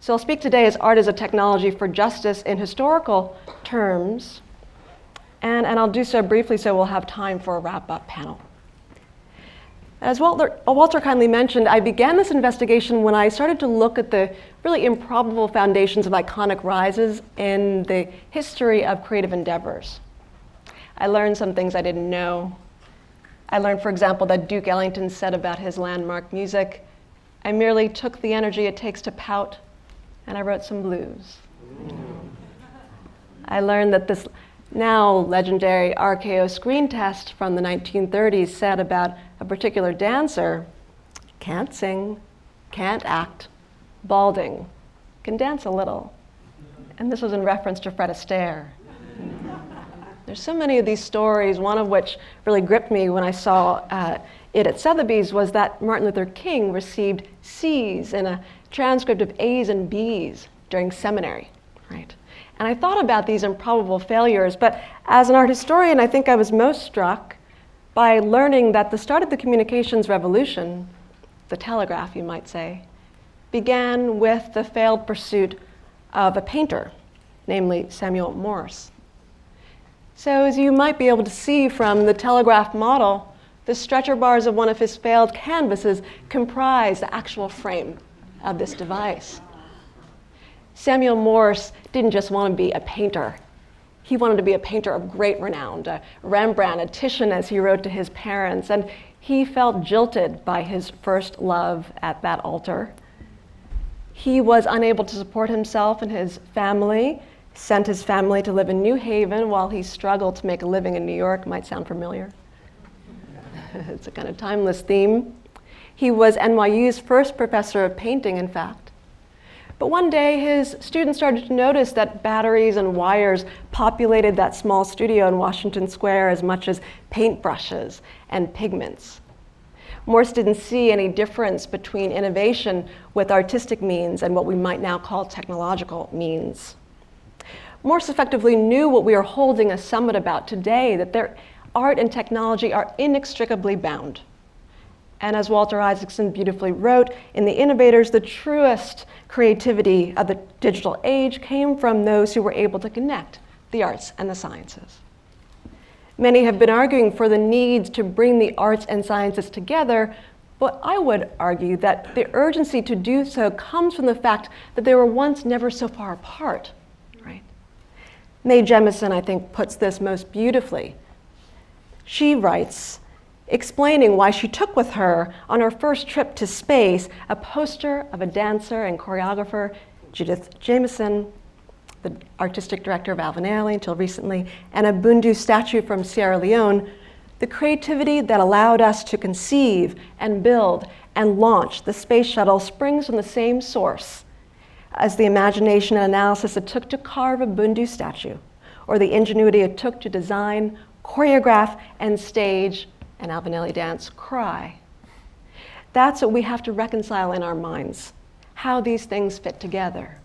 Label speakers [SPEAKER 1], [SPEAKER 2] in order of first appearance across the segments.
[SPEAKER 1] So I'll speak today as art as a technology for justice in historical terms, and I'll do so briefly so we'll have time for a wrap-up panel. As Walter kindly mentioned, I began this investigation when I started to look at the really improbable foundations of iconic rises in the history of creative endeavors. I learned some things I didn't know. I learned, for example, that Duke Ellington said about his landmark music, "I merely took the energy it takes to pout, and I wrote some blues." I learned that this now legendary RKO screen test from the 1930s said about a particular dancer, can't sing, can't act, balding, can dance a little. And this was in reference to Fred Astaire. There's so many of these stories, one of which really gripped me when I saw it at Sotheby's was that Martin Luther King received C's in a transcript of A's and B's during seminary, right? And I thought about these improbable failures, but as an art historian, I think I was most struck by learning that the start of the communications revolution, the telegraph, you might say, began with the failed pursuit of a painter, namely Samuel Morse. So as you might be able to see from the telegraph model, the stretcher bars of one of his failed canvases comprise the actual frame of this device. Samuel Morse didn't just want to be a painter. He wanted to be a painter of great renown, a Rembrandt, a Titian, as he wrote to his parents, and he felt jilted by his first love at that altar. He was unable to support himself and his family, sent his family to live in New Haven while he struggled to make a living in New York. Might sound familiar. It's a kind of timeless theme. He was NYU's first professor of painting, in fact. But one day, his students started to notice that batteries and wires populated that small studio in Washington Square as much as paintbrushes and pigments. Morse didn't see any difference between innovation with artistic means and what we might now call technological means. Morse effectively knew what we are holding a summit about today, that their art and technology are inextricably bound. And as Walter Isaacson beautifully wrote, in The Innovators, the truest creativity of the digital age came from those who were able to connect the arts and the sciences. Many have been arguing for the need to bring the arts and sciences together, but I would argue that the urgency to do so comes from the fact that they were once never so far apart, right? Mae Jemison, I think, puts this most beautifully. She writes, explaining why she took with her on her first trip to space a poster of a dancer and choreographer, Judith Jamison, the artistic director of Alvin Ailey until recently, and a Bundu statue from Sierra Leone. The creativity that allowed us to conceive and build and launch the space shuttle springs from the same source as the imagination and analysis it took to carve a Bundu statue, or the ingenuity it took to design, choreograph, and stage an Alvin Ailey dance, Cry. That's what we have to reconcile in our minds, how these things fit together.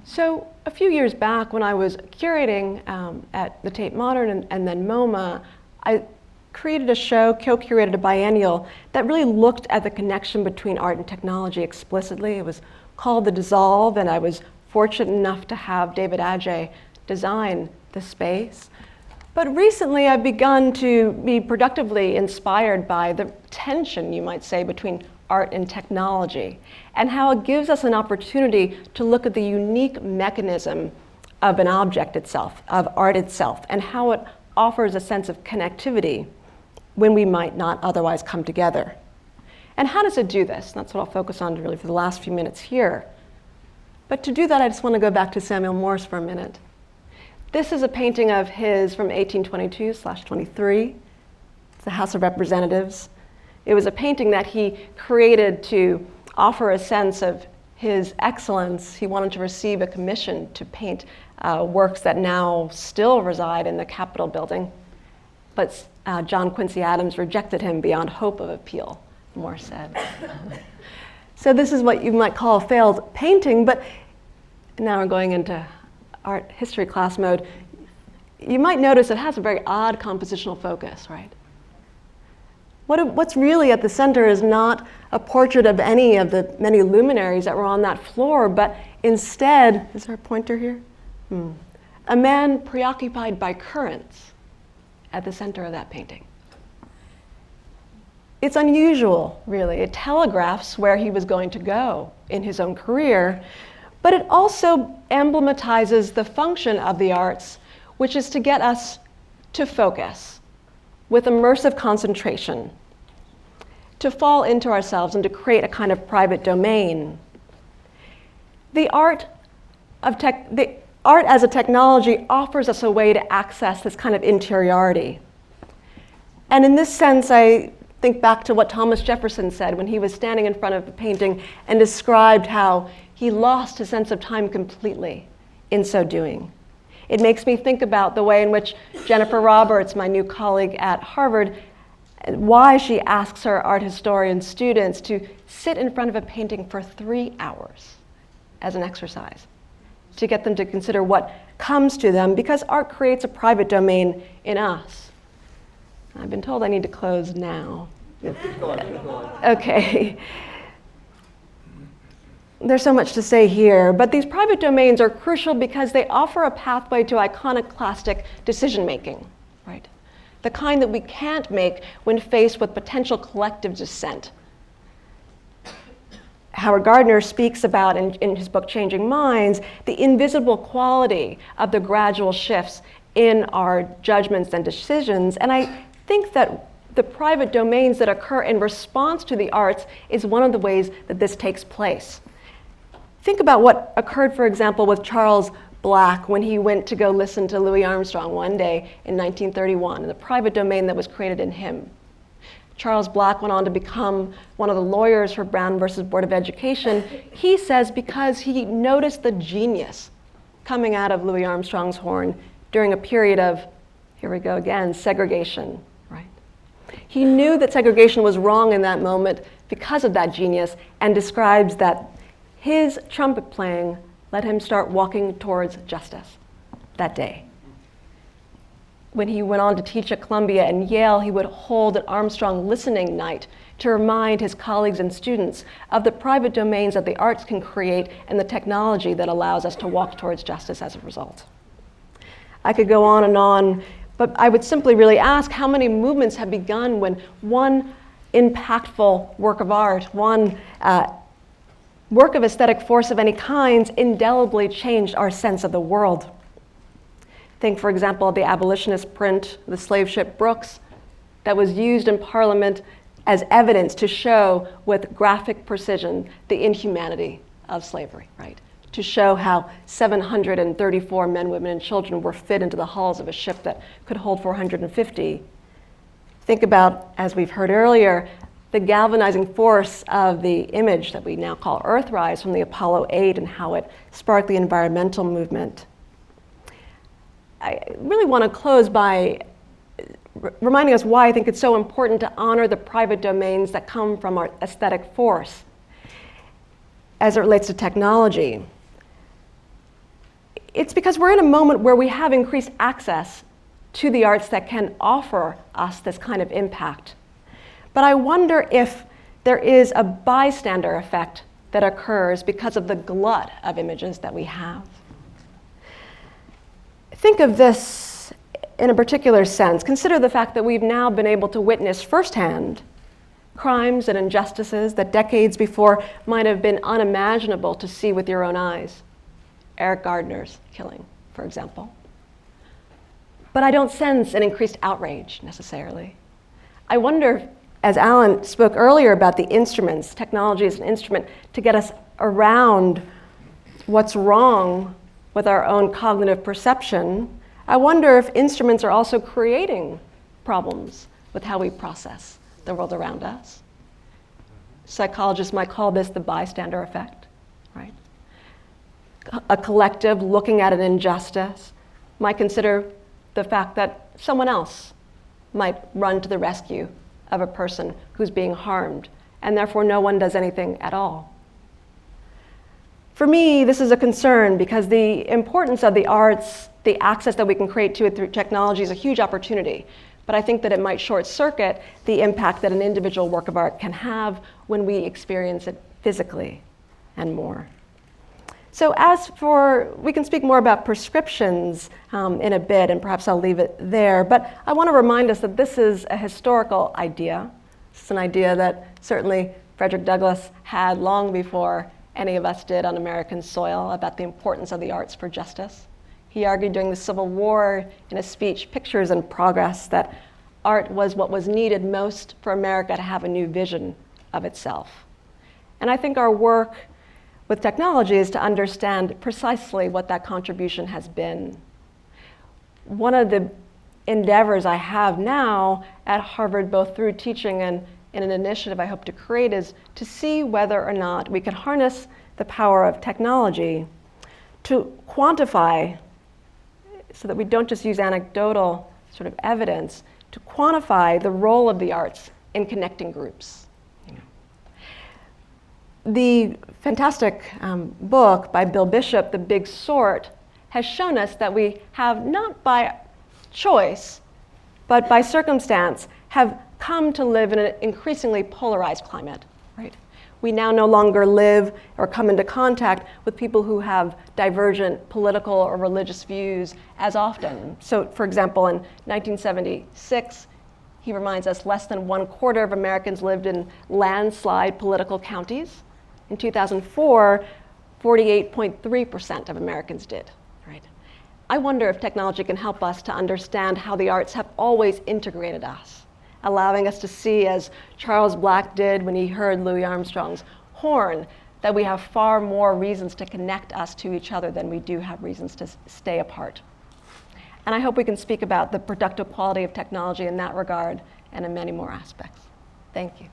[SPEAKER 1] So a few years back when I was curating at the Tate Modern and then MoMA, I created a show, co-curated a biennial that really looked at the connection between art and technology explicitly. It was called The Dissolve, and I was fortunate enough to have David Adjaye design the space. But recently I've begun to be productively inspired by the tension, you might say, between art and technology, and how it gives us an opportunity to look at the unique mechanism of an object itself, of art itself, and how it offers a sense of connectivity when we might not otherwise come together. And how does it do this? That's what I'll focus on really for the last few minutes here. But to do that, I just want to go back to Samuel Morse for a minute. This is a painting of his from 1822/23. It's the House of Representatives. It was a painting that he created to offer a sense of his excellence. He wanted to receive a commission to paint works that now still reside in the Capitol building. But John Quincy Adams rejected him beyond hope of appeal, Morse said. So this is what you might call a failed painting, but now we're going into art history class mode. you might notice it has a very odd compositional focus, right? What's really at the center is not a portrait of any of the many luminaries that were on that floor, but instead, is there a pointer here? A man preoccupied by currents at the center of that painting. It's unusual, really. It telegraphs where he was going to go in his own career, but it also emblematizes the function of the arts, which is to get us to focus with immersive concentration, to fall into ourselves and to create a kind of private domain. The art as a technology offers us a way to access this kind of interiority. And in this sense, I think back to what Thomas Jefferson said when he was standing in front of a painting and described how he lost his sense of time completely in so doing. It makes me think about the way in which Jennifer Roberts, my new colleague at Harvard, why she asks her art historian students to sit in front of a painting for 3 hours as an exercise, to get them to consider what comes to them, because art creates a private domain in us. I've been told I need to close now.
[SPEAKER 2] Keep going.
[SPEAKER 1] Okay. There's so much to say here, but these private domains are crucial because they offer a pathway to iconoclastic decision-making, right? The kind that we can't make when faced with potential collective dissent. Howard Gardner speaks about, in his book Changing Minds, the invisible quality of the gradual shifts in our judgments and decisions, and I think that the private domains that occur in response to the arts is one of the ways that this takes place. Think about what occurred, for example, with Charles Black when he went to go listen to Louis Armstrong one day in 1931, in the private domain that was created in him. Charles Black went on to become one of the lawyers for Brown versus Board of Education. He says because he noticed the genius coming out of Louis Armstrong's horn during a period of, here we go again, segregation, right? He knew that segregation was wrong in that moment because of that genius, and describes that his trumpet playing let him start walking towards justice that day. When he went on to teach at Columbia and Yale, he would hold an Armstrong listening night to remind his colleagues and students of the private domains that the arts can create and the technology that allows us to walk towards justice as a result. I could go on, but I would simply really ask how many movements have begun when one impactful work of art, one work of aesthetic force of any kind indelibly changed our sense of the world. Think, for example, of the abolitionist print, The Slave Ship Brooks, that was used in Parliament as evidence to show with graphic precision the inhumanity of slavery, right? To show how 734 men, women, and children were fit into the hulls of a ship that could hold 450. Think about, as we've heard earlier, the galvanizing force of the image that we now call Earthrise from the Apollo 8 and how it sparked the environmental movement. I really want to close by reminding us why I think it's so important to honor the private domains that come from our aesthetic force as it relates to technology. It's because we're in a moment where we have increased access to the arts that can offer us this kind of impact. But I wonder if there is a bystander effect that occurs because of the glut of images that we have. Think of this in a particular sense. Consider the fact that we've now been able to witness firsthand crimes and injustices that decades before might have been unimaginable to see with your own eyes. Eric Gardner's killing, for example. But I don't sense an increased outrage necessarily. I wonder, as Alan spoke earlier about the instruments, technology is an instrument to get us around what's wrong with our own cognitive perception. I wonder if instruments are also creating problems with how we process the world around us. Psychologists might call this the bystander effect, right? A collective looking at an injustice might consider the fact that someone else might run to the rescue of a person who's being harmed, and therefore no one does anything at all. For me, this is a concern because the importance of the arts, the access that we can create to it through technology is a huge opportunity. But I think that it might short circuit the impact that an individual work of art can have when we experience it physically and more. So we can speak more about prescriptions in a bit, and perhaps I'll leave it there. But I want to remind us that this is a historical idea. It's an idea that certainly Frederick Douglass had long before any of us did on American soil about the importance of the arts for justice. He argued during the Civil War in a speech, Pictures in Progress, that art was what was needed most for America to have a new vision of itself. And I think our work with technology is to understand precisely what that contribution has been. One of the endeavors I have now at Harvard, both through teaching and in an initiative I hope to create, is to see whether or not we can harness the power of technology to quantify, so that we don't just use anecdotal sort of evidence, to quantify the role of the arts in connecting groups. The fantastic book by Bill Bishop, The Big Sort, has shown us that we have, not by choice, but by circumstance, have come to live in an increasingly polarized climate, right? We now no longer live or come into contact with people who have divergent political or religious views as often. So, for example, in 1976, he reminds us less than 1/4 of Americans lived in landslide political counties. In 2004, 48.3% of Americans did, right? I wonder if technology can help us to understand how the arts have always integrated us, allowing us to see, as Charles Black did when he heard Louis Armstrong's horn, that we have far more reasons to connect us to each other than we do have reasons to stay apart. And I hope we can speak about the productive quality of technology in that regard and in many more aspects. Thank you.